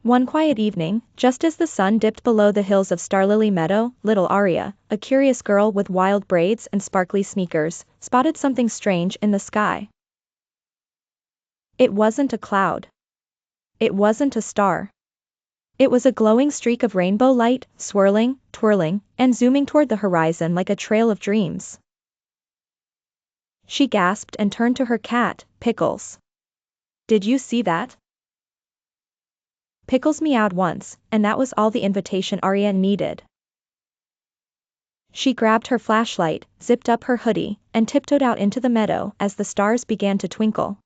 One quiet evening, just as the sun dipped below the hills of Starlily Meadow, little Aria, a curious girl with wild braids and sparkly sneakers, spotted something strange in the sky. It wasn't a cloud. It wasn't a star. It was a glowing streak of rainbow light, swirling, twirling, and zooming toward the horizon like a trail of dreams. She gasped and turned to her cat, Pickles. "Did you see that?" Pickles meowed once, and that was all the invitation Aria needed. She grabbed her flashlight, zipped up her hoodie, and tiptoed out into the meadow as the stars began to twinkle.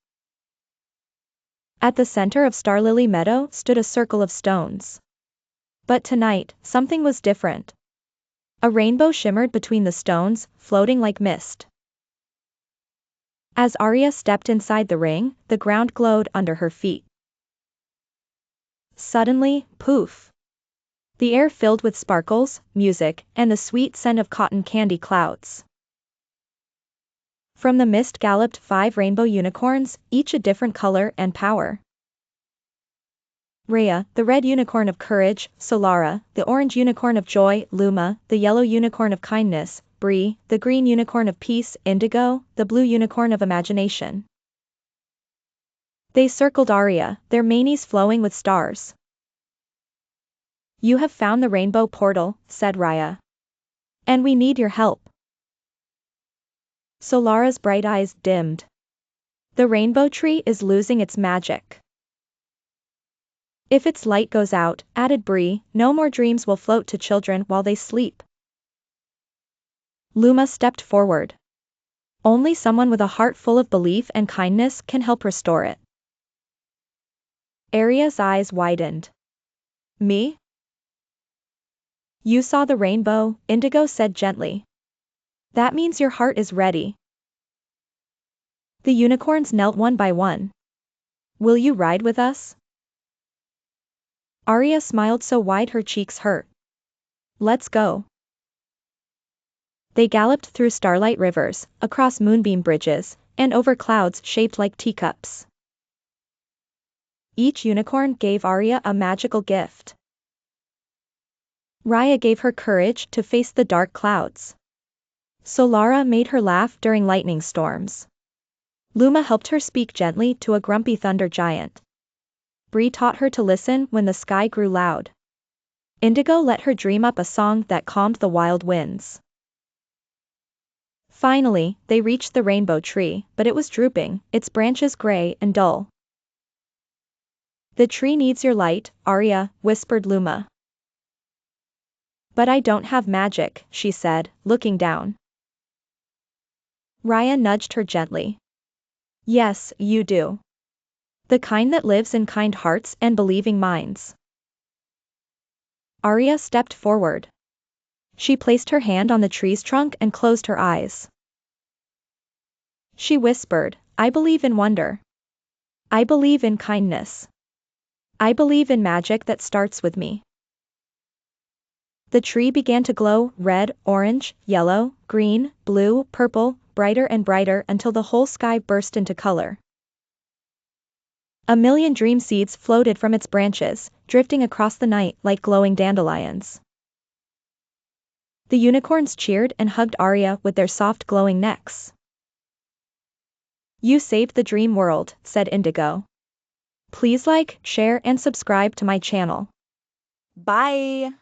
At the center of Starlily Meadow stood a circle of stones. But tonight, something was different. A rainbow shimmered between the stones, floating like mist. As Aria stepped inside the ring, the ground glowed under her feet. Suddenly, poof! The air filled with sparkles, music, and the sweet scent of cotton candy clouds. From the mist galloped 5 rainbow unicorns, each a different color and power. Aria, the red unicorn of courage; Solara, the orange unicorn of joy; Luma, the yellow unicorn of kindness; Bree, the green unicorn of peace; Indigo, the blue unicorn of imagination. They circled Aria, their manes flowing with stars. "You have found the rainbow portal," said Aria. "And we need your help." Solara's bright eyes dimmed. "The rainbow tree is losing its magic. If its light goes out," added Bree, "no more dreams will float to children while they sleep." Luma stepped forward. "Only someone with a heart full of belief and kindness can help restore it." Aria's eyes widened. "Me?" "You saw the rainbow," Indigo said gently. "That means your heart is ready." The unicorns knelt one by one. "Will you ride with us?" Aria smiled so wide her cheeks hurt. "Let's go." They galloped through starlight rivers, across moonbeam bridges, and over clouds shaped like teacups. Each unicorn gave Aria a magical gift. Aria gave her courage to face the dark clouds. Solara made her laugh during lightning storms. Luma helped her speak gently to a grumpy thunder giant. Bree taught her to listen when the sky grew loud. Indigo let her dream up a song that calmed the wild winds. Finally, they reached the rainbow tree, but it was drooping, its branches gray and dull. "The tree needs your light, Aria," whispered Luma. "But I don't have magic," she said, looking down. Aria nudged her gently. "Yes, you do. The kind that lives in kind hearts and believing minds." Aria stepped forward. She placed her hand on the tree's trunk and closed her eyes. She whispered, "I believe in wonder. I believe in kindness. I believe in magic that starts with me." The tree began to glow, red, orange, yellow, green, blue, purple, brighter and brighter until the whole sky burst into color. A million dream seeds floated from its branches, drifting across the night like glowing dandelions. The unicorns cheered and hugged Aria with their soft glowing necks. "You saved the dream world," said Indigo. "Please like, share and subscribe to my channel. Bye!"